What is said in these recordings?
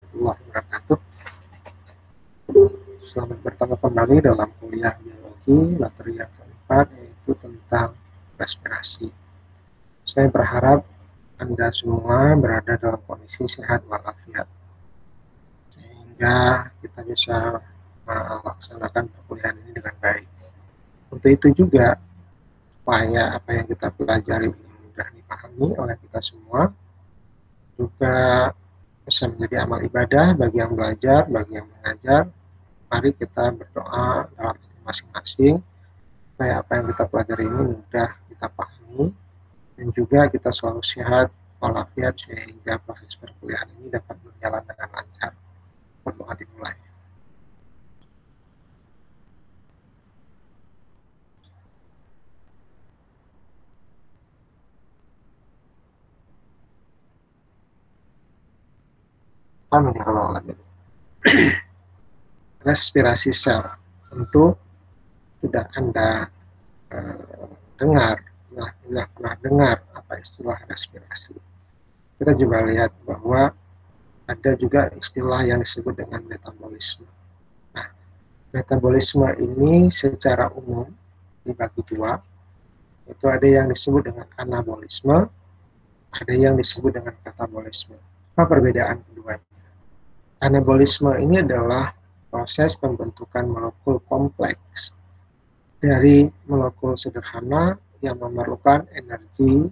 warahmatullahi wabarakatuh. Selamat bertemu kembali dalam kuliah biologi materi yang keempat, yaitu tentang respirasi. Saya berharap Anda semua berada dalam kondisi sehat walafiat, sehingga kita bisa melaksanakan perkuliahan ini dengan baik. Untuk itu juga, supaya apa yang kita pelajari ini mudah dipahami oleh kita semua, juga bisa menjadi amal ibadah bagi yang belajar, bagi yang mengajar. Mari kita berdoa dalam hati masing-masing supaya apa yang kita pelajari ini mudah kita pahami dan juga kita selalu sehat walafiat sehingga proses perkuliahan ini dapat berjalan dengan lancar. Berdoa dimulai. Amin ya rabbal alamin. Respirasi sel, tentu sudah Anda dengar, pernah dengar apa istilah respirasi. Kita juga lihat bahwa ada juga istilah yang disebut dengan metabolisme. Nah, metabolisme ini secara umum dibagi dua, itu ada yang disebut dengan anabolisme, ada yang disebut dengan katabolisme. Apa perbedaan keduanya? Anabolisme ini adalah proses pembentukan molekul kompleks dari molekul sederhana yang memerlukan energi,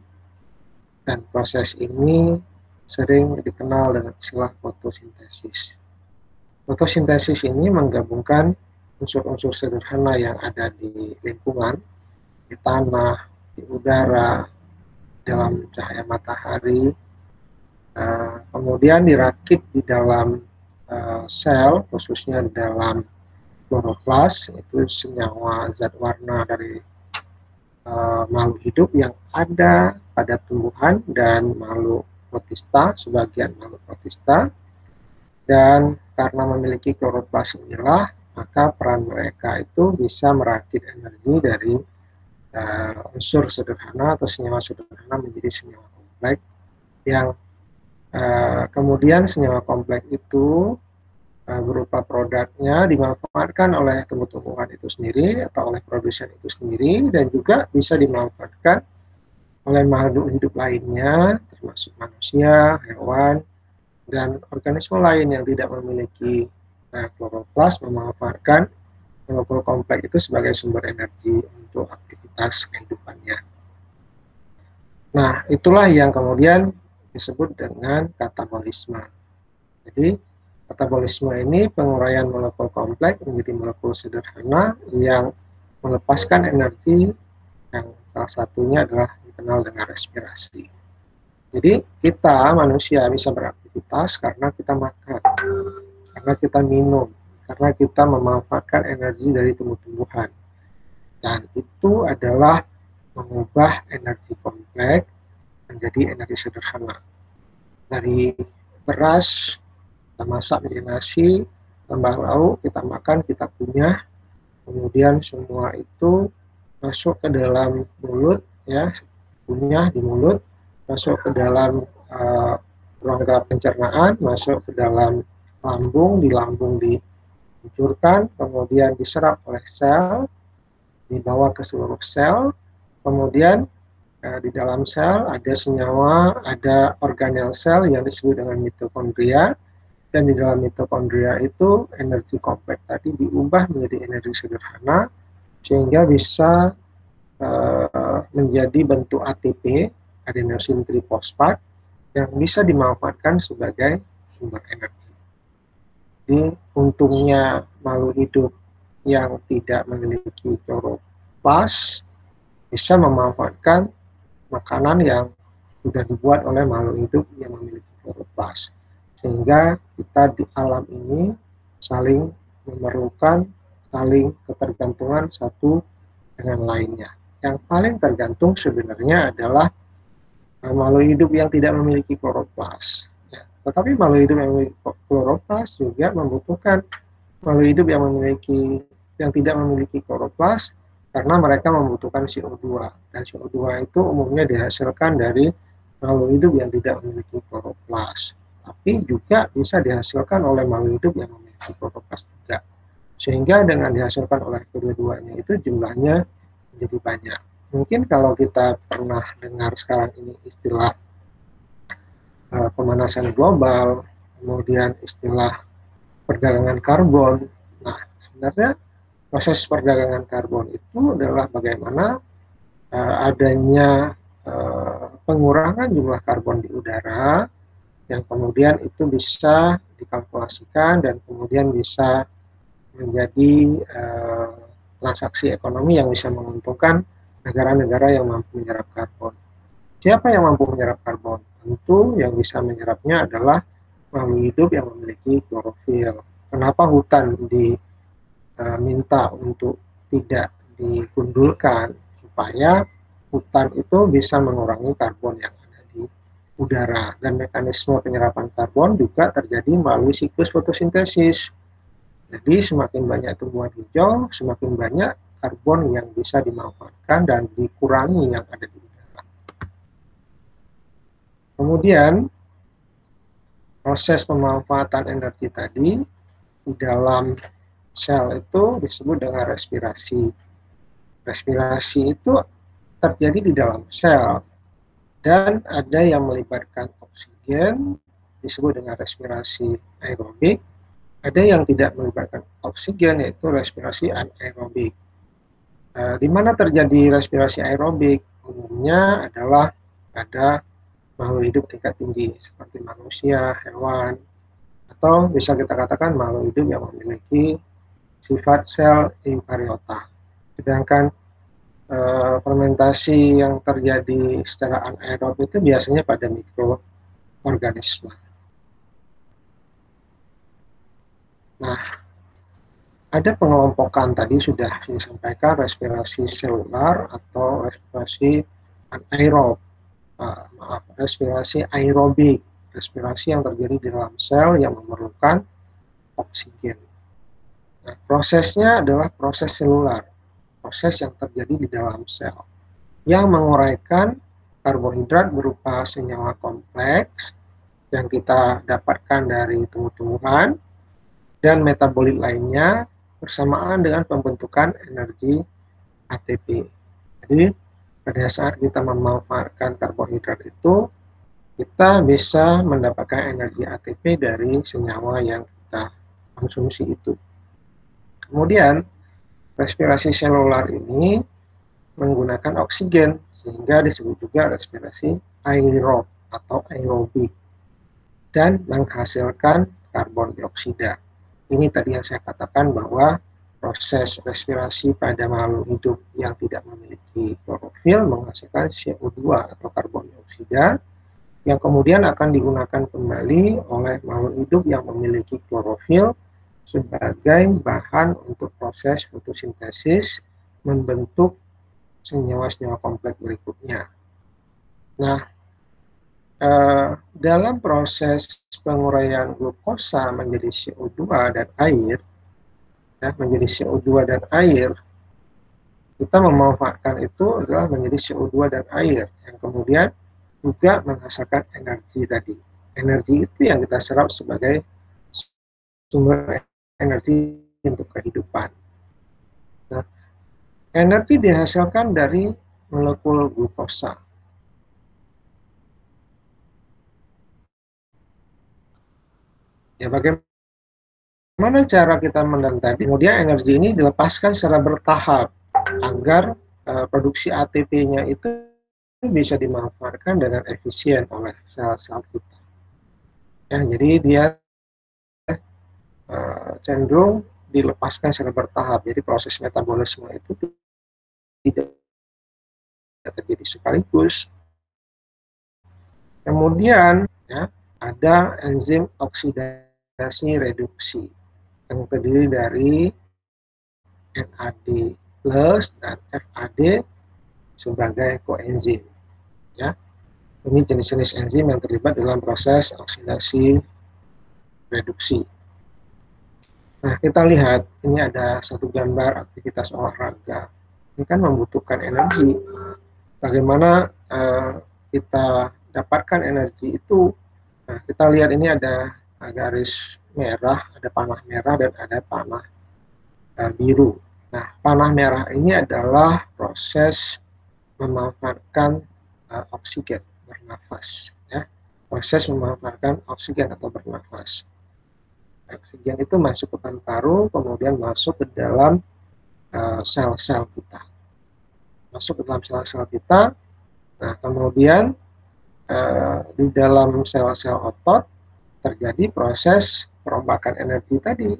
dan proses ini sering dikenal dengan istilah fotosintesis. Fotosintesis ini menggabungkan unsur-unsur sederhana yang ada di lingkungan, di tanah, di udara, dalam cahaya matahari, kemudian dirakit di dalam sel, khususnya di dalam kloroplas, itu senyawa zat warna dari makhluk hidup yang ada pada tumbuhan dan makhluk protista, sebagian makhluk protista. Dan karena memiliki kloroplas inilah, maka peran mereka itu bisa merakit energi dari unsur sederhana atau senyawa sederhana menjadi senyawa kompleks yang kemudian senyawa kompleks itu berupa produknya dimanfaatkan oleh tumbuh-tumbuhan itu sendiri atau oleh produsen itu sendiri, dan juga bisa dimanfaatkan oleh makhluk hidup lainnya termasuk manusia, hewan, dan organisme lain yang tidak memiliki kloroplas memanfaatkan molekul kompleks itu sebagai sumber energi untuk aktivitas kehidupannya. Nah, itulah yang kemudian disebut dengan katabolisme. Jadi, katabolisme ini penguraian molekul kompleks menjadi molekul sederhana yang melepaskan energi, yang salah satunya adalah dikenal dengan respirasi. Jadi kita manusia bisa beraktivitas karena kita makan, karena kita minum, karena kita memanfaatkan energi dari tumbuh-tumbuhan. Dan itu adalah mengubah energi kompleks menjadi energi sederhana. Dari beras, kita masak menjadi nasi, tambah lauk, kita makan, kita kunyah, kemudian semua itu masuk ke dalam mulut, ya, kunyah di mulut, masuk ke dalam rongga pencernaan, masuk ke dalam lambung, di lambung dihancurkan, kemudian diserap oleh sel, dibawa ke seluruh sel, kemudian di dalam sel ada senyawa, ada organel sel yang disebut dengan mitokondria, dan di dalam mitokondria itu energi kompleks tadi diubah menjadi energi sederhana sehingga bisa menjadi bentuk ATP, adenosin trifosfat, yang bisa dimanfaatkan sebagai sumber energi. Jadi untungnya makhluk hidup yang tidak memiliki kloroplas bisa memanfaatkan makanan yang sudah dibuat oleh makhluk hidup yang memiliki kloroplas, sehingga kita di alam ini saling memerlukan, saling ketergantungan satu dengan lainnya. Yang paling tergantung sebenarnya adalah makhluk hidup yang tidak memiliki kloroplas. Ya, tetapi makhluk hidup yang memiliki kloroplas juga membutuhkan makhluk hidup yang tidak memiliki kloroplas, karena mereka membutuhkan CO2, dan CO2 itu umumnya dihasilkan dari makhluk hidup yang tidak memiliki kloroplas. tapi juga bisa dihasilkan oleh makhluk hidup yang memiliki kloroplast juga. Sehingga dengan dihasilkan oleh kedua-duanya itu jumlahnya menjadi banyak. Mungkin kalau kita pernah dengar sekarang ini istilah pemanasan global, kemudian istilah perdagangan karbon. Nah, sebenarnya proses perdagangan karbon itu adalah bagaimana adanya pengurangan jumlah karbon di udara yang kemudian itu bisa dikalkulasikan dan kemudian bisa menjadi transaksi ekonomi yang bisa menguntungkan negara-negara yang mampu menyerap karbon. Siapa yang mampu menyerap karbon? Tentu yang bisa menyerapnya adalah makhluk hidup yang memiliki klorofil. Kenapa hutan diminta untuk tidak digundulkan? Supaya hutan itu bisa mengurangi karbon yang ada di udara. Dan mekanisme penyerapan karbon juga terjadi melalui siklus fotosintesis. Jadi semakin banyak tumbuhan hijau, semakin banyak karbon yang bisa dimanfaatkan dan dikurangi yang ada di udara. Kemudian proses pemanfaatan energi tadi di dalam sel itu disebut dengan respirasi. Respirasi itu terjadi di dalam sel dan ada yang melibatkan oksigen disebut dengan respirasi aerobik, ada yang tidak melibatkan oksigen yaitu respirasi anaerobik. Di mana terjadi respirasi aerobik? Umumnya adalah pada makhluk hidup tingkat tinggi seperti manusia, hewan, atau bisa kita katakan makhluk hidup yang memiliki sifat sel eukariota. Sedangkan fermentasi yang terjadi secara anaerob itu biasanya pada mikroorganisme. Nah, ada pengelompokan tadi sudah disampaikan respirasi selular atau respirasi anaerob, respirasi aerobik, respirasi yang terjadi di dalam sel yang memerlukan oksigen. Nah, prosesnya adalah proses selular, proses yang terjadi di dalam sel, yang menguraikan karbohidrat berupa senyawa kompleks yang kita dapatkan dari tumbuh-tumbuhan dan metabolit lainnya bersamaan dengan pembentukan energi ATP. Jadi pada saat kita memanfaatkan karbohidrat itu, kita bisa mendapatkan energi ATP dari senyawa yang kita konsumsi itu. Kemudian respirasi selular ini menggunakan oksigen sehingga disebut juga respirasi aerob atau aerobik dan menghasilkan karbon dioksida. Ini tadi yang saya katakan bahwa proses respirasi pada makhluk hidup yang tidak memiliki klorofil menghasilkan CO2 atau karbon dioksida yang kemudian akan digunakan kembali oleh makhluk hidup yang memiliki klorofil sebagai bahan untuk proses fotosintesis membentuk senyawa-senyawa kompleks berikutnya. Nah, dalam proses penguraian glukosa menjadi CO2 dan air, menjadi CO2 dan air, kita memanfaatkan itu adalah menjadi CO2 dan air yang kemudian juga menghasilkan energi tadi. Energi itu yang kita serap sebagai sumber energi untuk kehidupan. Nah, energi dihasilkan dari molekul glukosa. Ya, bagaimana cara kita mendapat tadi? Kemudian energi ini dilepaskan secara bertahap agar produksi ATP-nya itu bisa dimanfaatkan dengan efisien oleh sel-sel kita. Ya, jadi dia cenderung dilepaskan secara bertahap. Jadi proses metabolisme itu tidak terjadi sekaligus. Kemudian ya, ada enzim oksidasi reduksi yang terdiri dari NAD plus dan FAD sebagai koenzim. Ya, ini jenis-jenis enzim yang terlibat dalam proses oksidasi reduksi. Nah, kita lihat ini ada satu gambar aktivitas olahraga. Ini kan membutuhkan energi. Bagaimana kita dapatkan energi itu Nah, kita lihat ini ada garis merah, ada panah merah dan ada panah biru. Nah, panah merah ini adalah proses memanfaatkan oksigen, bernafas, ya. Proses memanfaatkan oksigen atau bernafas. Oksigen itu masuk ke paru-paru, kemudian masuk ke dalam sel-sel kita. Masuk ke dalam sel-sel kita. Nah, kemudian di dalam sel-sel otot terjadi proses perombakan energi tadi,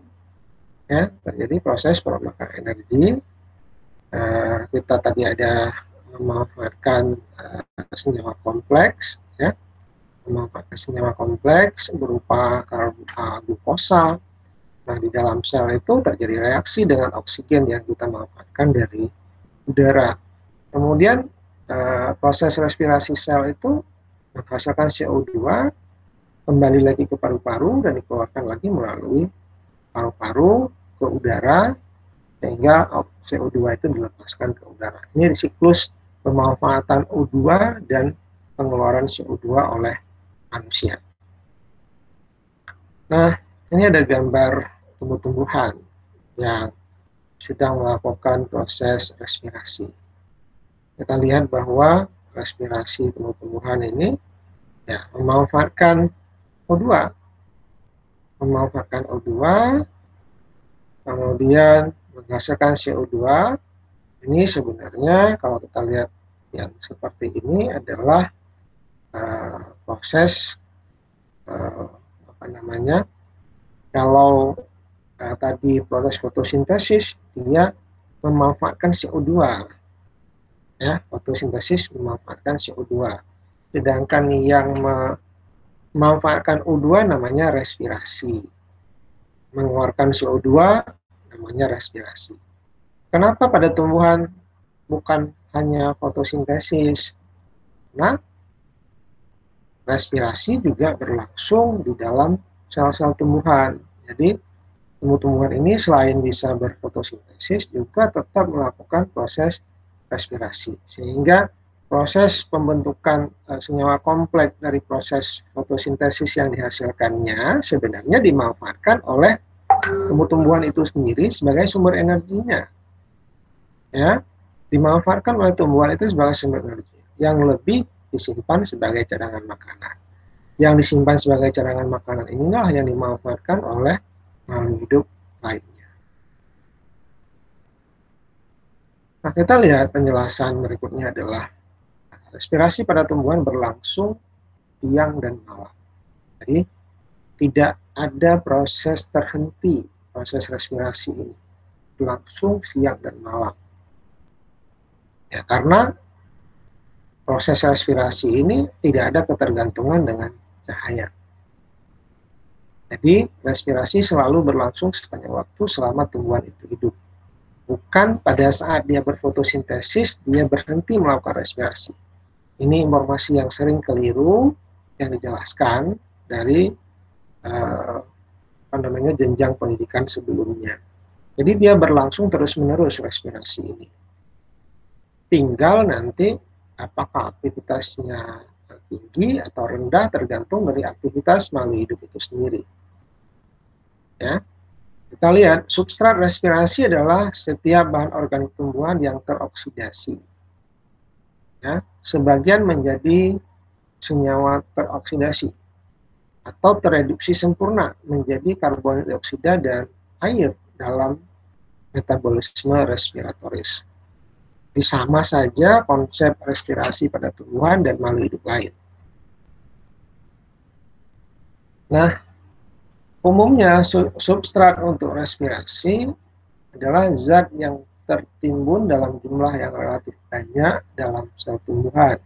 ya, terjadi proses perombakan energi. Kita tadi ada memanfaatkan senyawa kompleks, ya, memanfaatkan senyawa kompleks berupa glukosa. Nah, di dalam sel itu terjadi reaksi dengan oksigen yang kita manfaatkan dari udara. Kemudian proses respirasi sel itu menghasilkan CO2, kembali lagi ke paru-paru dan dikeluarkan lagi melalui paru-paru ke udara, sehingga CO2 itu dilepaskan ke udara. Ini siklus pemanfaatan O2 dan pengeluaran CO2 oleh manusia. Nah, ini ada gambar tumbuh-tumbuhan yang sedang melakukan proses respirasi. Kita lihat bahwa respirasi tumbuh-tumbuhan ini ya memanfaatkan O2, kemudian menghasilkan CO2. Ini sebenarnya kalau kita lihat yang seperti ini adalah proses kalau tadi proses fotosintesis dia memanfaatkan CO2, ya, fotosintesis memanfaatkan CO2. Sedangkan yang memanfaatkan O2 namanya respirasi. Mengeluarkan CO2 namanya respirasi. Kenapa pada tumbuhan bukan hanya fotosintesis? Nah, respirasi juga berlangsung di dalam sel-sel tumbuhan. Jadi, tumbuh-tumbuhan ini selain bisa berfotosintesis juga tetap melakukan proses respirasi. Sehingga proses pembentukan senyawa kompleks dari proses fotosintesis yang dihasilkannya sebenarnya dimanfaatkan oleh tumbuh-tumbuhan itu sendiri sebagai sumber energinya. Ya, dimanfaatkan oleh tumbuhan itu sebagai sumber energi. Yang lebih disimpan sebagai cadangan makanan. Yang disimpan sebagai cadangan makanan inilah yang dimanfaatkan oleh makhluk hidup lainnya. Nah, kita lihat penjelasan berikutnya adalah respirasi pada tumbuhan berlangsung siang dan malam. Jadi, tidak ada proses terhenti proses respirasi ini. Berlangsung siang dan malam. Ya, karena proses respirasi ini tidak ada ketergantungan dengan cahaya. Jadi, respirasi selalu berlangsung sepanjang waktu selama tumbuhan itu hidup. Bukan pada saat dia berfotosintesis, dia berhenti melakukan respirasi. Ini informasi yang sering keliru yang dijelaskan dari jenjang pendidikan sebelumnya. Jadi dia berlangsung terus-menerus respirasi ini. Tinggal nanti apakah aktivitasnya tinggi atau rendah tergantung dari aktivitas makhluk hidup itu sendiri. Ya, kita lihat substrat respirasi adalah setiap bahan organik tumbuhan yang teroksidasi. Ya, sebagian menjadi senyawa teroksidasi atau tereduksi sempurna menjadi karbon dioksida dan air dalam metabolisme respiratoris. Jadi sama saja konsep respirasi pada tumbuhan dan makhluk hidup lain. Nah, umumnya substrat untuk respirasi adalah zat yang tertimbun dalam jumlah yang relatif banyak dalam sel tumbuhan.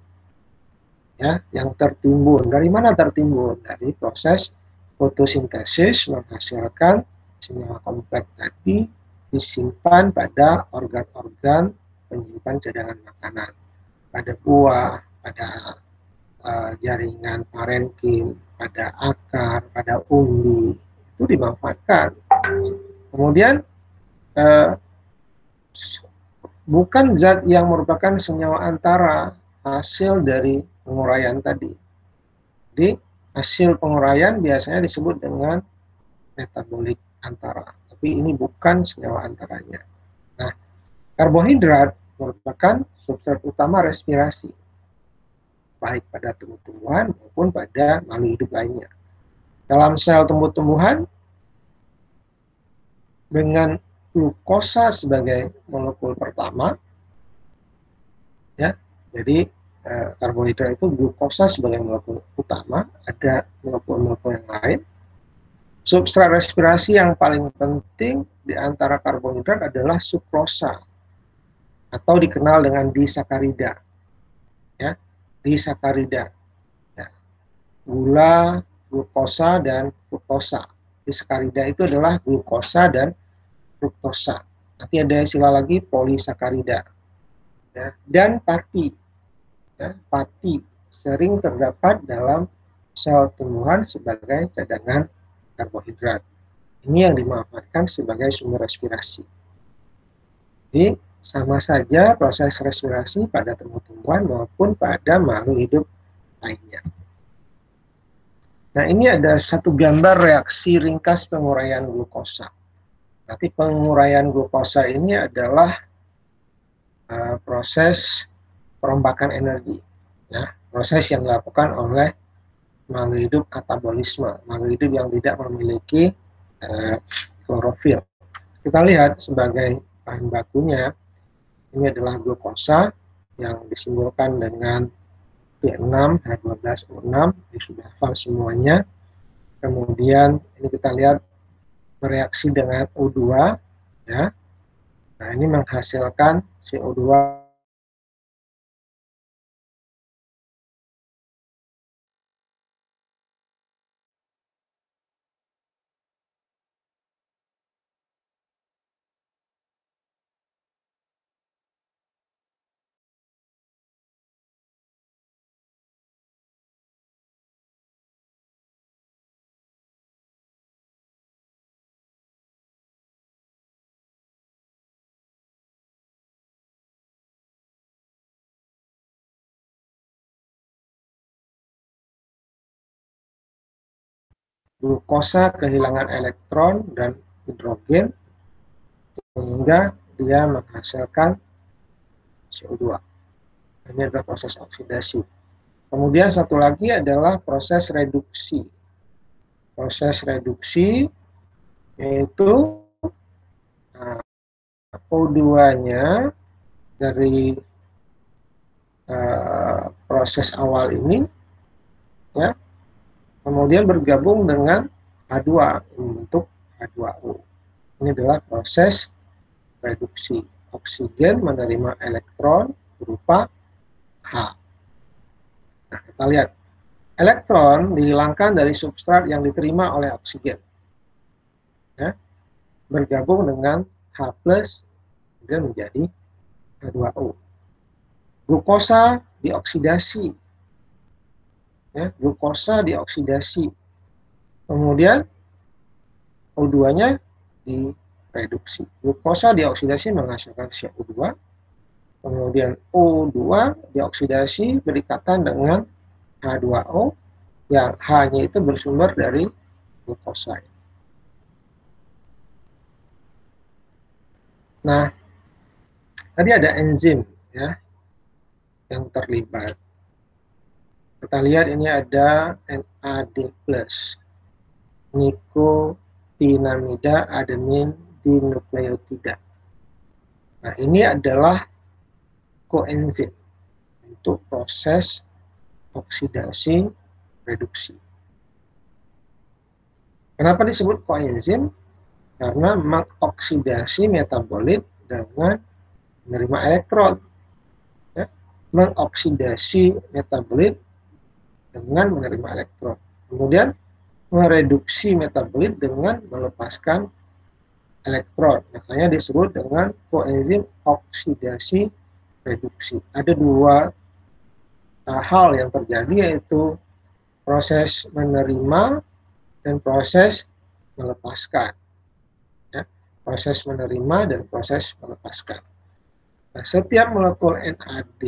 Ya, yang tertimbun. Dari mana tertimbun? Dari proses fotosintesis menghasilkan senyawa kompleks tadi disimpan pada organ-organ penyimpan cadangan makanan, pada buah, pada jaringan parenkim, pada akar, pada umbi, itu dimanfaatkan. Kemudian bukan zat yang merupakan senyawa antara hasil dari penguraian tadi. Jadi hasil penguraian biasanya disebut dengan metabolik antara, tapi ini bukan senyawa antaranya. Nah, karbohidrat merupakan substrat utama respirasi, baik pada tumbuh-tumbuhan maupun pada makhluk hidup lainnya. Dalam sel tumbuh-tumbuhan, dengan glukosa sebagai molekul pertama, ya, jadi karbohidrat itu glukosa sebagai molekul utama, ada molekul-molekul yang lain. Substrat respirasi yang paling penting di antara karbohidrat adalah sukrosa, atau dikenal dengan disakarida, ya, disakarida, ya. Gula, glukosa, dan fruktosa. Disakarida itu adalah glukosa dan fruktosa. Nanti ada istilah lagi polisakarida, ya. Dan pati, ya, pati sering terdapat dalam sel tumbuhan sebagai cadangan karbohidrat. Ini yang dimanfaatkan sebagai sumber respirasi. Jadi sama saja proses respirasi pada tumbuh-tumbuhan maupun pada makhluk hidup lainnya. Nah, ini ada satu gambar reaksi ringkas penguraian glukosa. Nanti penguraian glukosa ini adalah proses perombakan energi, ya, proses yang dilakukan oleh makhluk hidup katabolisme, makhluk hidup yang tidak memiliki klorofil. Kita lihat sebagai bahan bakunya, ini adalah glukosa yang disimbolkan dengan P6, H12O6, ini sudah hafal semuanya. Kemudian ini kita lihat bereaksi dengan O2, ya. Nah, ini menghasilkan CO2. Glukosa kehilangan elektron dan hidrogen sehingga dia menghasilkan CO2. Ini adalah proses oksidasi. Kemudian satu lagi adalah proses reduksi. Proses reduksi yaitu O2-nya dari proses awal ini, ya, kemudian bergabung dengan H2 untuk H2O. Ini adalah proses reduksi. Oksigen menerima elektron berupa H. Nah, kita lihat. Elektron dihilangkan dari substrat yang diterima oleh oksigen, ya, bergabung dengan H+, kemudian menjadi H2O. Glukosa dioksidasi, ya, glukosa dioksidasi, kemudian O2-nya direduksi. Glukosa dioksidasi menghasilkan CO2, kemudian O2 dioksidasi berikatan dengan H2O, yang H-nya itu bersumber dari glukosa. Nah, tadi ada enzim, ya, yang terlibat. Kita lihat ini ada NAD+, nikotinamida adenin dinukleotida. Nah, ini adalah koenzim untuk proses oksidasi reduksi. Kenapa disebut koenzim? Karena mengoksidasi metabolit dengan menerima elektron, ya, mengoksidasi metabolit dengan menerima elektron, kemudian mereduksi metabolit dengan melepaskan elektron. Makanya disebut dengan koenzim oksidasi reduksi. Ada dua hal yang terjadi, yaitu proses menerima dan proses melepaskan. Ya, proses menerima dan proses melepaskan. Nah, setiap molekul NAD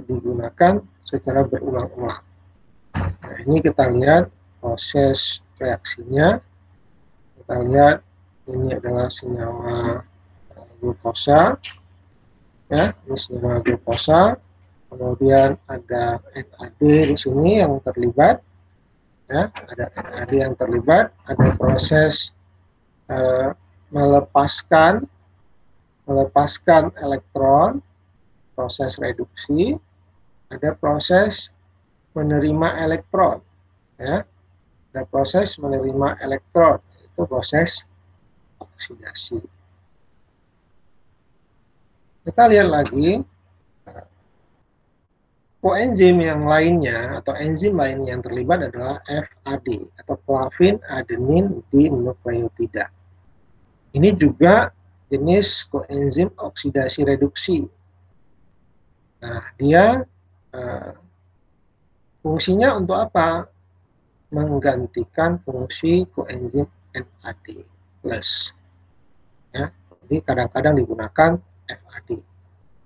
digunakan secara berulang-ulang. Nah, ini kita lihat proses reaksinya. Kita lihat ini adalah senyawa glukosa, ya, ini senyawa glukosa. Kemudian ada NAD di sini yang terlibat, ya, ada NAD yang terlibat. Ada proses melepaskan elektron, proses reduksi. Ada proses menerima elektron, ya. Ada proses menerima elektron, itu proses oksidasi. Kita lihat lagi koenzim yang lainnya atau enzim lainnya yang terlibat adalah FAD atau flavin adenin dinukleotida. Ini juga jenis koenzim oksidasi reduksi. Nah, dia fungsinya untuk apa? Menggantikan fungsi koenzim NAD+. Ya, jadi kadang-kadang digunakan FAD,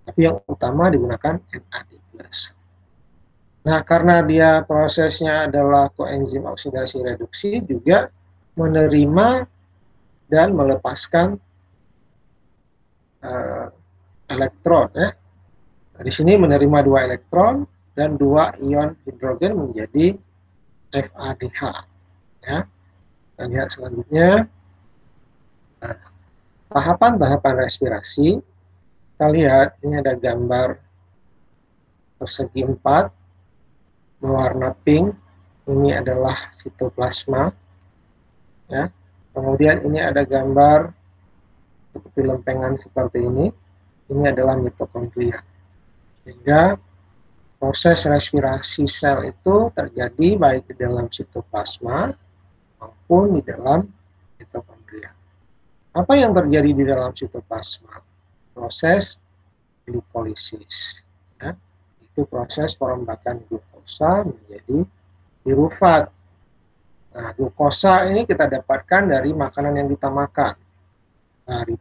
tapi yang utama digunakan NAD+. Nah, karena dia prosesnya adalah koenzim oksidasi reduksi, juga menerima dan melepaskan elektron, ya. Nah, di sini menerima 2 elektron dan 2 ion hidrogen menjadi FADH, ya. Kita lihat selanjutnya tahapan-tahapan respirasi. Kita lihat ini ada gambar persegi 4 berwarna pink. Ini adalah sitoplasma, ya. Kemudian ini ada gambar seperti lempengan seperti ini. Ini adalah mitokondria. Sehingga proses respirasi sel itu terjadi baik di dalam sitoplasma maupun di dalam mitokondria. Apa yang terjadi di dalam sitoplasma? Proses glikolisis, ya. Itu proses perombakan glukosa menjadi pirufat. Nah, glukosa ini kita dapatkan dari makanan yang kita makan, dari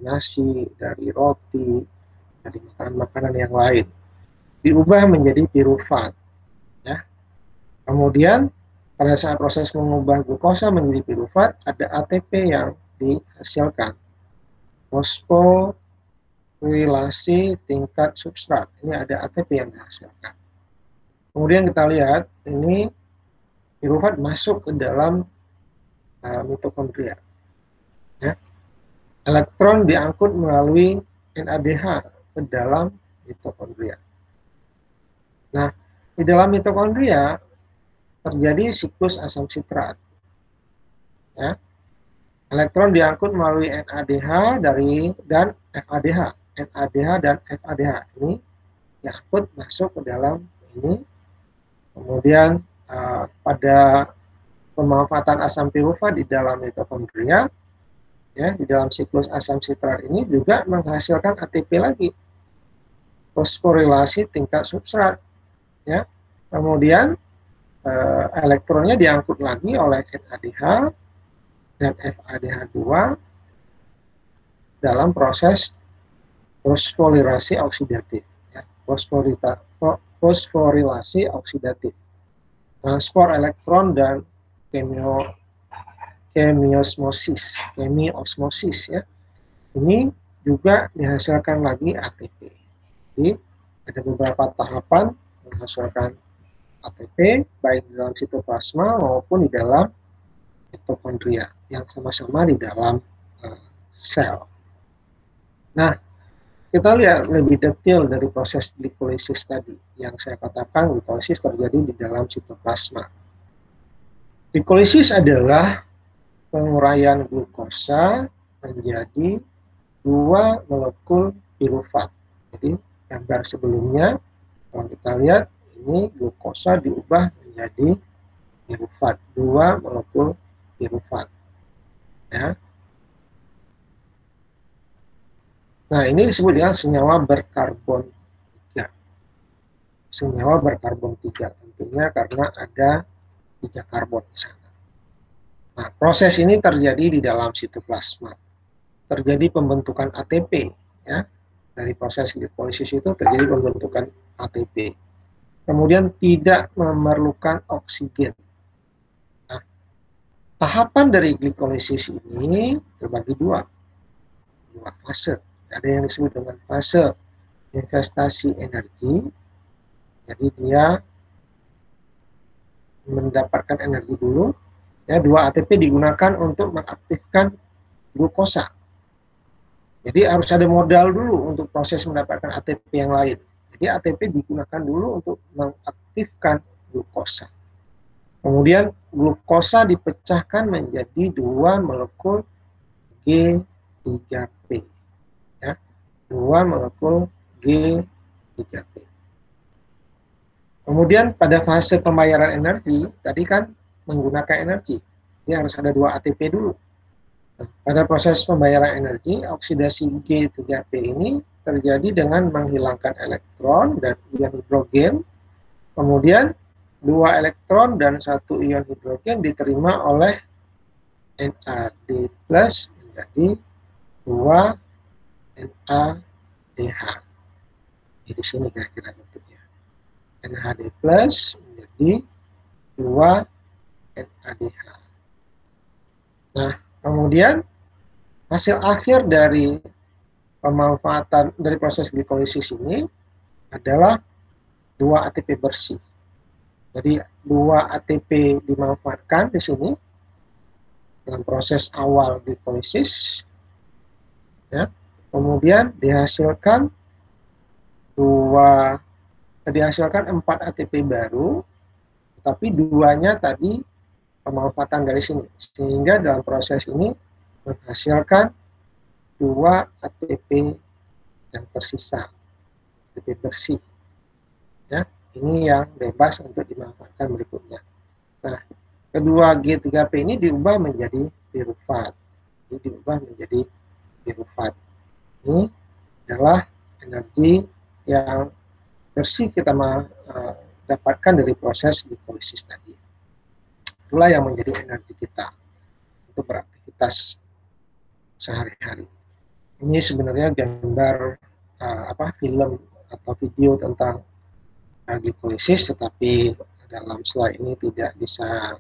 nasi, dari roti, dari makanan-makanan yang lain, diubah menjadi pirufat, ya. Kemudian pada saat proses mengubah glukosa menjadi pirufat, ada ATP yang dihasilkan, fosforilasi tingkat substrat. Ini ada ATP yang dihasilkan. Kemudian kita lihat ini pirufat masuk ke dalam mitokondria, ya. Elektron diangkut melalui NADH ke dalam mitokondria. Nah, di dalam mitokondria terjadi siklus asam sitrat, ya. Elektron diangkut melalui NADH dan FADH. NADH dan FADH ini diangkut masuk ke dalam ini. Kemudian pada pemanfaatan asam pirufat di dalam mitokondria, ya, di dalam siklus asam sitrat ini juga menghasilkan ATP lagi, fosforilasi tingkat substrat, ya. Kemudian elektronnya diangkut lagi oleh NADH dan FADH2 dalam proses fosforilasi oksidatif, ya. Fosforilasi oksidatif, transport elektron dan kemiosmosis, ya. Ini juga dihasilkan lagi ATP. Jadi ada beberapa tahapan menghasilkan ATP baik di dalam sitoplasma maupun di dalam mitokondria yang sama-sama di dalam sel. Nah, kita lihat lebih detail dari proses glikolisis tadi yang saya katakan glikolisis terjadi di dalam sitoplasma. Glikolisis adalah penguraian glukosa menjadi 2 molekul pirufat. Jadi gambar sebelumnya kalau kita lihat ini glukosa diubah menjadi pirufat, 2 molekul pirufat, ya. Nah, ini disebut dengan senyawa berkarbon 3. Senyawa berkarbon 3 tentunya karena ada 3 karbon di sana. Nah, proses ini terjadi di dalam sitoplasma. Terjadi pembentukan ATP, ya. Dari proses glikolisis itu terjadi pembentukan ATP. Kemudian tidak memerlukan oksigen. tahapan dari glikolisis ini terbagi dua fase. Ada yang disebut dengan fase investasi energi, jadi dia mendapatkan energi dulu, ya, 2 ATP digunakan untuk mengaktifkan glukosa. Jadi harus ada modal dulu untuk proses mendapatkan ATP yang lain. Jadi ATP digunakan dulu untuk mengaktifkan glukosa. Kemudian glukosa dipecahkan menjadi 2 molekul G3P. Ya, 2 molekul G3P. Kemudian pada fase pembayaran energi, tadi kan menggunakan energi. Dia harus ada 2 ATP dulu. Pada proses pembayaran energi, oksidasi G3P ini terjadi dengan menghilangkan elektron dan ion hidrogen. Kemudian 2 elektron dan 1 ion hidrogen diterima oleh NAD+ menjadi 2 NADH. Di sini kira-kira bentuknya. NAD+ menjadi 2 NADH. Nah, kemudian hasil akhir dari pemanfaatan dari proses glikolisis ini adalah 2 ATP bersih. Jadi 2 ATP dimanfaatkan di sini dalam proses awal glikolisis, ya. Kemudian dihasilkan 4 ATP baru, tapi 2-nya tadi pemanfaatan dari sini, sehingga dalam proses ini menghasilkan 2 ATP yang tersisa, ATP bersih, ya. Ini yang bebas untuk dimanfaatkan berikutnya. Nah, kedua G3P ini diubah menjadi pirufat. Ini adalah energi yang bersih kita dapatkan dari proses glikolisis tadi. Itulah yang menjadi energi kita untuk beraktivitas sehari-hari. Ini sebenarnya gambar film atau video tentang glikolisis, tetapi dalam slide ini tidak bisa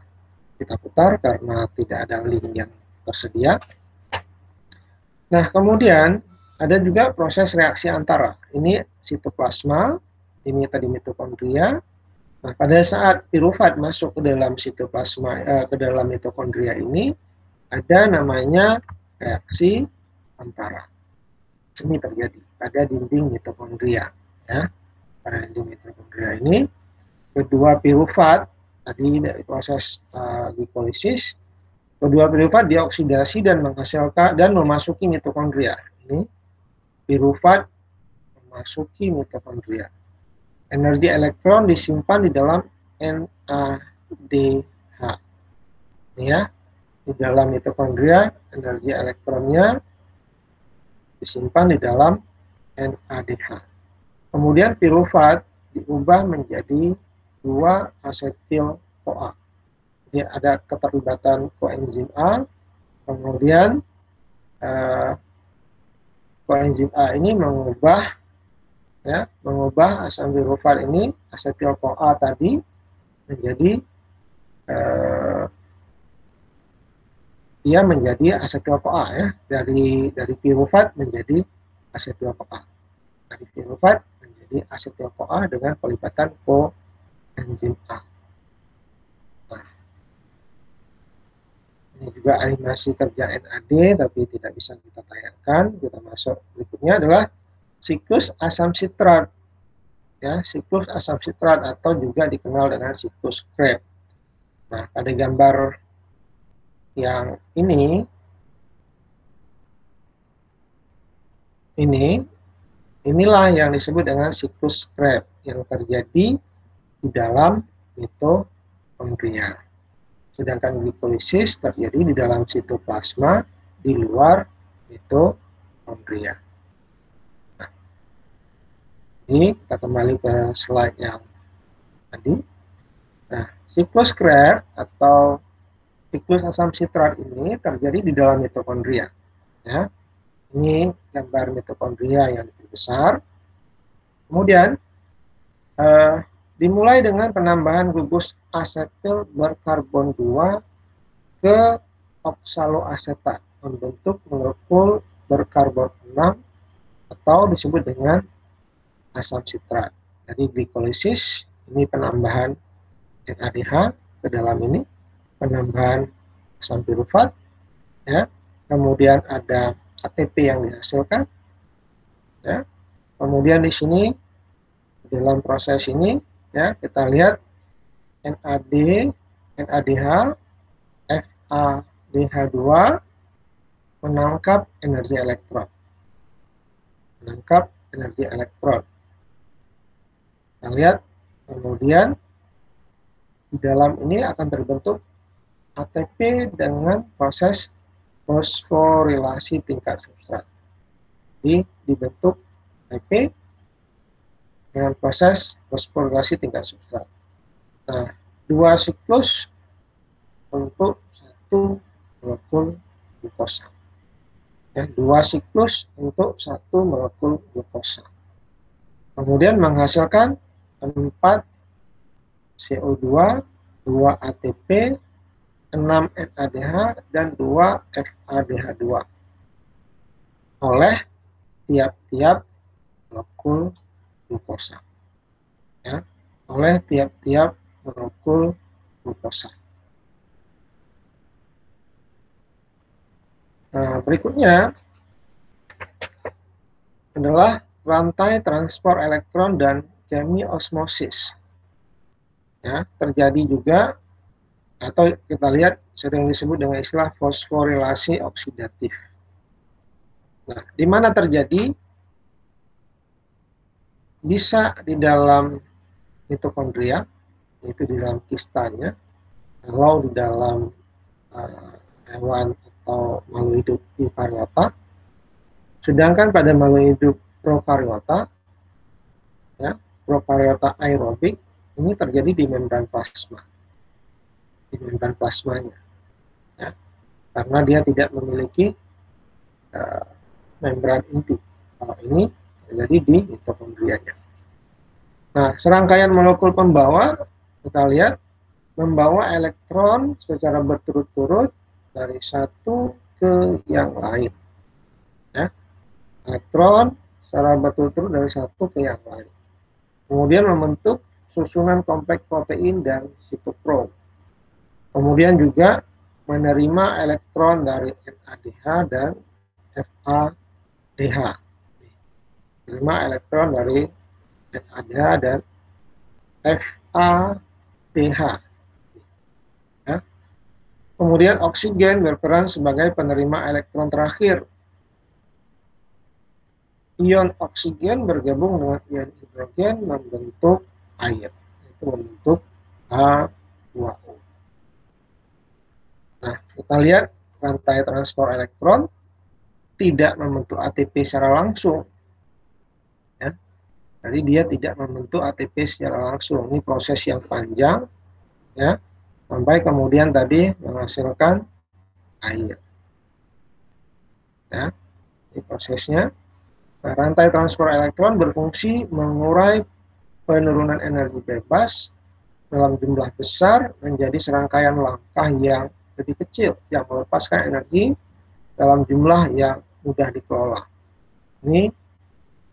kita putar karena tidak ada link yang tersedia. Nah, kemudian ada juga proses reaksi antara. Ini sitoplasma, ini tadi mitokondria. Nah, pada saat pirufat masuk ke dalam sitoplasma, ke dalam mitokondria ini, ada namanya reaksi antara. Ini terjadi pada dinding mitokondria, ya. Pada dinding mitokondria ini, kedua pirufat tadi dari proses glikolisis, kedua pirufat dioksidasi dan menghasilkan dan memasuki mitokondria. Ini pirufat memasuki mitokondria. Energi elektron disimpan di dalam NADH. Ini ya, di dalam mitokondria energi elektronnya disimpan di dalam NADH. Kemudian pirufat diubah menjadi 2 asetil-CoA. Jadi ada keterlibatan koenzim A, kemudian koenzim A ini mengubah asam pirufat ini, asetil-CoA tadi, menjadi dia menjadi asetil-CoA, ya, dari pirufat menjadi asetil-CoA. Dari pirufat menjadi asetil-CoA dengan pelibatan koenzim A. Nah, ini juga animasi kerja NAD, tapi tidak bisa kita tayangkan. Kita masuk berikutnya adalah siklus asam sitrat, ya, siklus asam sitrat atau juga dikenal dengan siklus Krebs. Nah, pada gambar yang inilah yang disebut dengan siklus Krebs yang terjadi di dalam mitokondria. Sedangkan glikolisis terjadi di dalam sitoplasma, di luar mitokondria. Nah, ini kita kembali ke slide yang tadi. Nah, siklus Krebs atau siklus asam sitrat ini terjadi di dalam mitokondria. Ya, ini gambar mitokondria yang besar. Kemudian dimulai dengan penambahan gugus asetil berkarbon 2 ke oksaloasetat, membentuk molekul berkarbon 6 atau disebut dengan asam sitrat. Jadi glikolisis ini penambahan NADH ke dalam ini, penambahan asam pirufat, ya. Kemudian ada ATP yang dihasilkan, ya. Kemudian di sini dalam proses ini, ya, kita lihat NAD, NADH, FADH2 menangkap energi elektron. Menangkap energi elektron. Kita lihat, kemudian di dalam ini akan terbentuk ATP dengan proses fosforilasi tingkat substrat. Jadi dibentuk ATP dengan proses fosforilasi tingkat substrat. Nah, 2 siklus untuk 1 molekul glukosa. Ya, 2 siklus untuk 1 molekul glukosa. Kemudian menghasilkan 4 CO2, 2 ATP, 6 NADH, dan 2 FADH2 oleh tiap-tiap molekul glukosa. Ya, oleh tiap-tiap molekul glukosa. Nah, berikutnya adalah rantai transport elektron dan chemiosmosis. Ya, terjadi juga atau kita lihat sering disebut dengan istilah fosforilasi oksidatif. Nah, di mana terjadi? Bisa di dalam mitokondria, itu di dalam kistanya, kalau di dalam hewan atau makhluk hidup eukariota. Sedangkan pada makhluk hidup prokariota, ya, prokariota aerobik, ini terjadi di membran plasma, di membran plasmanya, ya, karena dia tidak memiliki membran inti. Kalau ini terjadi di mitokondrianya. Nah, serangkaian molekul pembawa, kita lihat, membawa elektron secara berturut-turut dari satu ke yang lain. Ya, elektron secara berturut-turut dari satu ke yang lain. Kemudian membentuk susunan kompleks protein dan sitokrom. Kemudian juga menerima elektron dari NADH dan FADH. Menerima elektron dari NADH dan FADH. Ya. Kemudian oksigen berperan sebagai penerima elektron terakhir. Ion oksigen bergabung dengan ion hidrogen membentuk air, itu membentuk H2O. Nah, kita lihat rantai transport elektron tidak membentuk ATP secara langsung, ya. Jadi dia tidak membentuk ATP secara langsung. Ini proses yang panjang, ya, sampai kemudian tadi menghasilkan air. Ya, ini prosesnya. Nah, rantai transport elektron berfungsi mengurai penurunan energi bebas dalam jumlah besar menjadi serangkaian langkah yang lebih kecil yang melepaskan energi dalam jumlah yang mudah dikelola. Ini,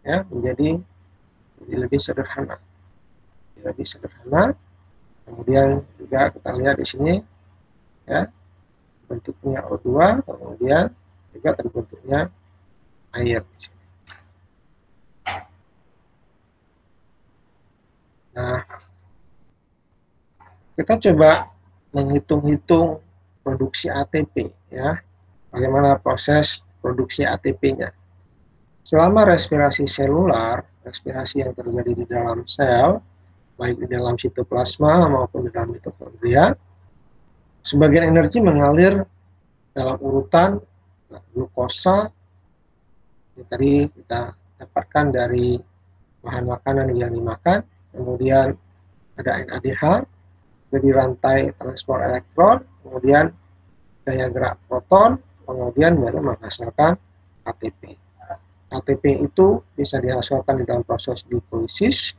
ya, menjadi lebih sederhana. Lebih sederhana. Kemudian juga kita lihat di sini, ya, bentuknya O2, kemudian juga terbentuknya air. Nah, kita coba menghitung-hitung produksi ATP, ya. Bagaimana proses produksi ATP-nya. Selama respirasi selular, respirasi yang terjadi di dalam sel, baik di dalam sitoplasma maupun di dalam mitokondria, sebagian energi mengalir dalam urutan glukosa yang tadi kita dapatkan dari bahan makanan yang dimakan, kemudian ada NADH, jadi rantai transport elektron, kemudian daya gerak proton, kemudian baru menghasilkan ATP. ATP itu bisa dihasilkan di dalam proses glikolisis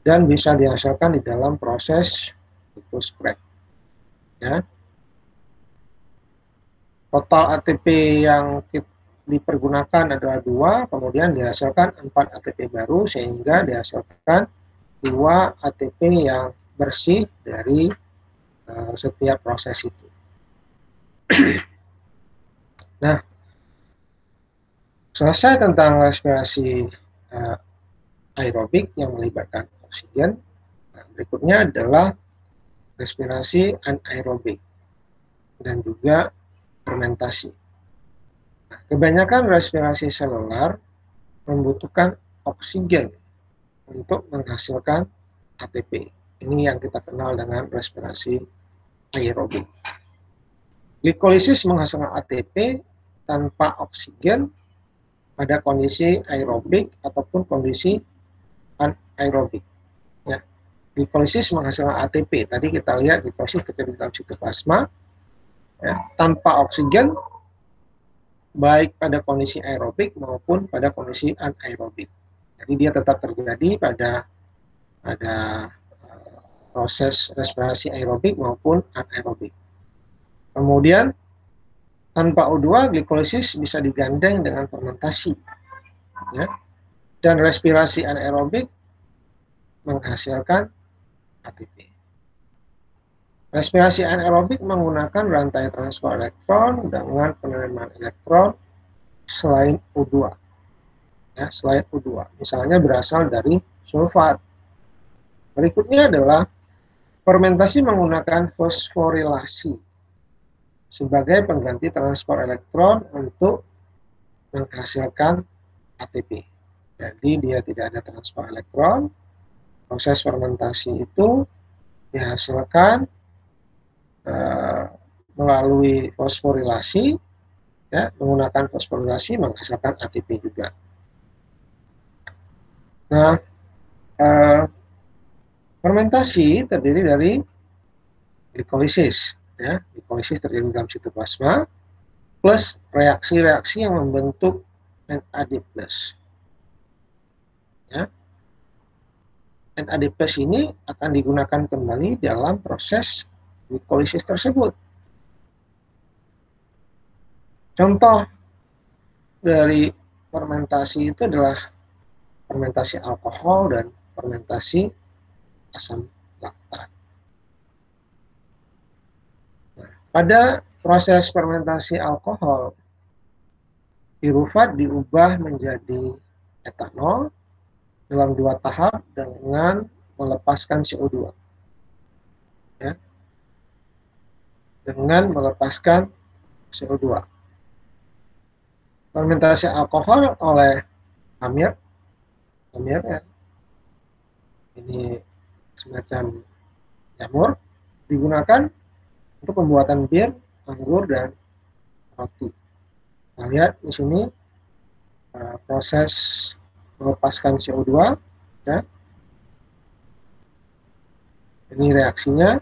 dan bisa dihasilkan di dalam proses siklus Krebs. Ya. Total ATP yang dipergunakan adalah 2, kemudian dihasilkan 4 ATP baru, sehingga dihasilkan 2 ATP yang bersih dari setiap proses itu. Nah, selesai tentang respirasi aerobik yang melibatkan oksigen. Nah, berikutnya adalah respirasi anaerobik dan juga fermentasi. Nah, kebanyakan respirasi selular membutuhkan oksigen untuk menghasilkan ATP. Ini yang kita kenal dengan respirasi aerobik. Glikolisis menghasilkan ATP tanpa oksigen pada kondisi aerobik ataupun kondisi anaerobik. Ya. Glikolisis menghasilkan ATP. Tadi kita lihat glikolisis ketika di dalam sitoplasma, ya, tanpa oksigen, baik pada kondisi aerobik maupun pada kondisi anaerobik. Jadi dia tetap terjadi pada proses respirasi aerobik maupun anaerobik. Kemudian tanpa O2, glikolisis bisa digandeng dengan fermentasi, ya. Dan respirasi anaerobik menghasilkan ATP. Respirasi anaerobik menggunakan rantai transport elektron dengan penerimaan elektron selain O2. Ya, selain O2. Misalnya berasal dari sulfat. Berikutnya adalah fermentasi menggunakan fosforilasi sebagai pengganti transport elektron untuk menghasilkan ATP. Jadi dia tidak ada transport elektron. Proses fermentasi itu dihasilkan melalui fosforilasi, ya, menggunakan fosforilasi menghasilkan ATP juga. Nah, fermentasi terdiri dari glikolisis, ya, glikolisis terjadi dalam sitoplasma plus reaksi-reaksi yang membentuk NAD+. Ya. NAD+ ini akan digunakan kembali dalam proses glikolisis tersebut. Contoh dari fermentasi itu adalah fermentasi alkohol dan fermentasi asam laktat. Nah, pada proses fermentasi alkohol, pirufat diubah menjadi etanol dalam 2 tahap dengan melepaskan CO2. Ya. Dengan melepaskan CO2. Fermentasi alkohol oleh Amir, ya, ini semacam jamur, digunakan untuk pembuatan bir, anggur, dan roti. Nah, lihat di sini proses melepaskan CO2, ya. Ini reaksinya,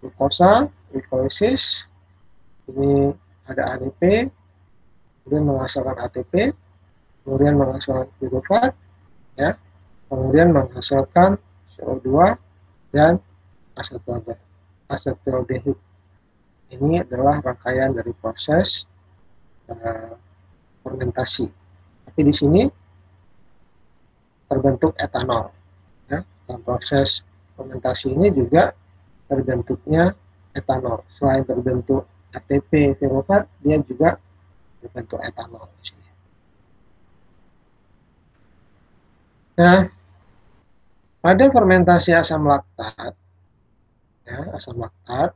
glukosa, glikolisis, ini ada ADP, kemudian menghasilkan ATP, kemudian menghasilkan pirufat, ya, kemudian menghasilkan CO2 dan asetaldehid. Ini adalah rangkaian dari proses fermentasi. Tapi di sini terbentuk etanol. Ya. Dalam proses fermentasi ini juga terbentuknya etanol. Selain terbentuk ATP pirufat, dia juga terbentuk etanol di sini. Nah, pada fermentasi asam laktat, ya, asam laktat,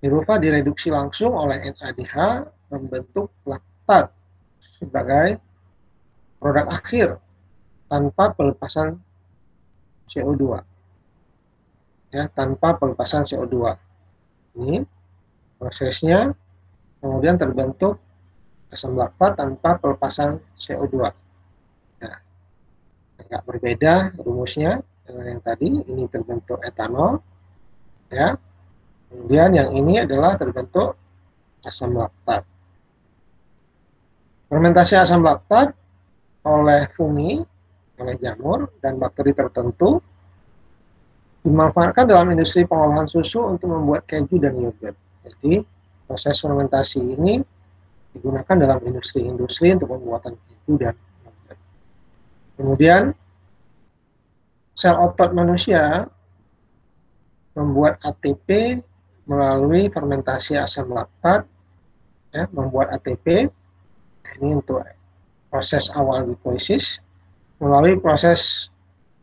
pirufat direduksi langsung oleh NADH membentuk laktat sebagai produk akhir tanpa pelepasan CO2. Ya, tanpa pelepasan CO2. Ini prosesnya, kemudian terbentuk asam laktat tanpa pelepasan CO2. Nah, agak berbeda rumusnya dengan yang tadi. Ini terbentuk etanol, ya. Kemudian yang ini adalah terbentuk asam laktat. Fermentasi asam laktat oleh fungi, oleh jamur dan bakteri tertentu dimanfaatkan dalam industri pengolahan susu untuk membuat keju dan yogurt. Jadi proses fermentasi ini digunakan dalam industri-industri untuk pembuatan keju dan yogurt. Kemudian sel otot manusia membuat ATP melalui fermentasi asam laktat, ya, membuat ATP ini untuk proses awal glicolysis melalui proses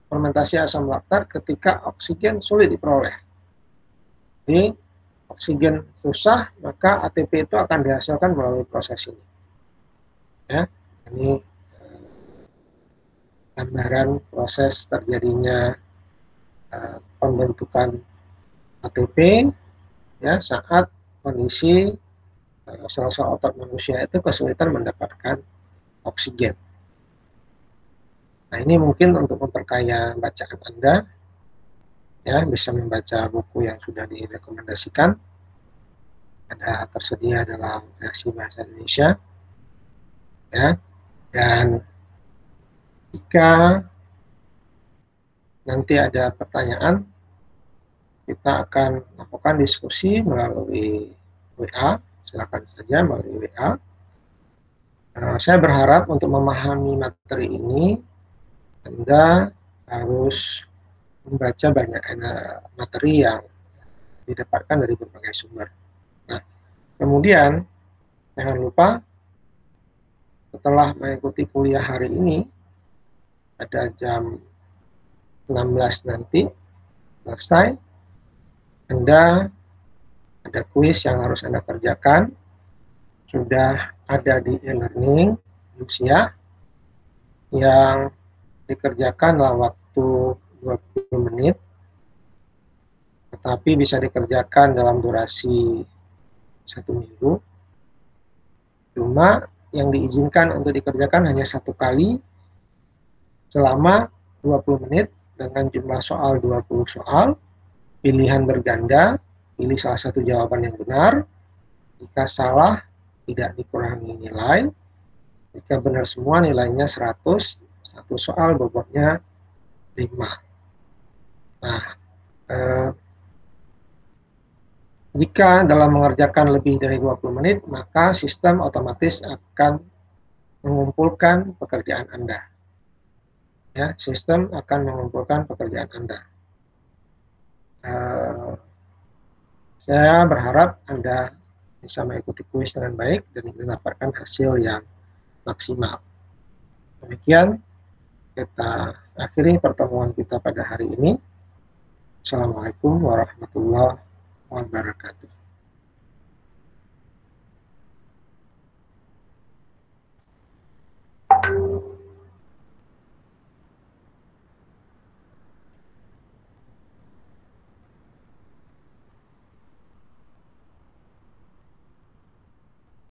fermentasi asam laktat ketika oksigen sulit diperoleh. Jadi oksigen susah, maka ATP itu akan dihasilkan melalui proses ini. Ya, ini gambaran proses terjadinya pembentukan ATP ya saat kondisi sel-sel otot manusia itu kesulitan mendapatkan oksigen. Nah, ini mungkin untuk memperkaya bacaan Anda, ya, bisa membaca buku yang sudah direkomendasikan, ada tersedia dalam versi bahasa Indonesia, ya, dan jika nanti ada pertanyaan, kita akan lakukan diskusi melalui WA, silakan saja melalui WA. Saya berharap untuk memahami materi ini, Anda harus membaca banyak materi yang didapatkan dari berbagai sumber. Nah, kemudian jangan lupa setelah mengikuti kuliah hari ini, pada jam 16 nanti selesai, Anda ada kuis yang harus Anda kerjakan, sudah ada di e-learning Lucia, yang dikerjakan dalam waktu 20 menit, tetapi bisa dikerjakan dalam durasi 1 minggu. Cuma yang diizinkan untuk dikerjakan hanya 1 kali selama 20 menit dengan jumlah soal 20 soal, pilihan berganda, pilih salah satu jawaban yang benar. Jika salah, tidak dikurangi nilai. Jika benar semua, nilainya 100. Satu soal bobotnya 5. Nah, jika dalam mengerjakan lebih dari 20 menit, maka sistem otomatis akan mengumpulkan pekerjaan Anda. Ya, sistem akan mengumpulkan pekerjaan Anda. Saya berharap Anda bisa mengikuti kuis dengan baik dan mendapatkan hasil yang maksimal. Demikian kita akhiri pertemuan kita pada hari ini. Assalamualaikum warahmatullahi wabarakatuh.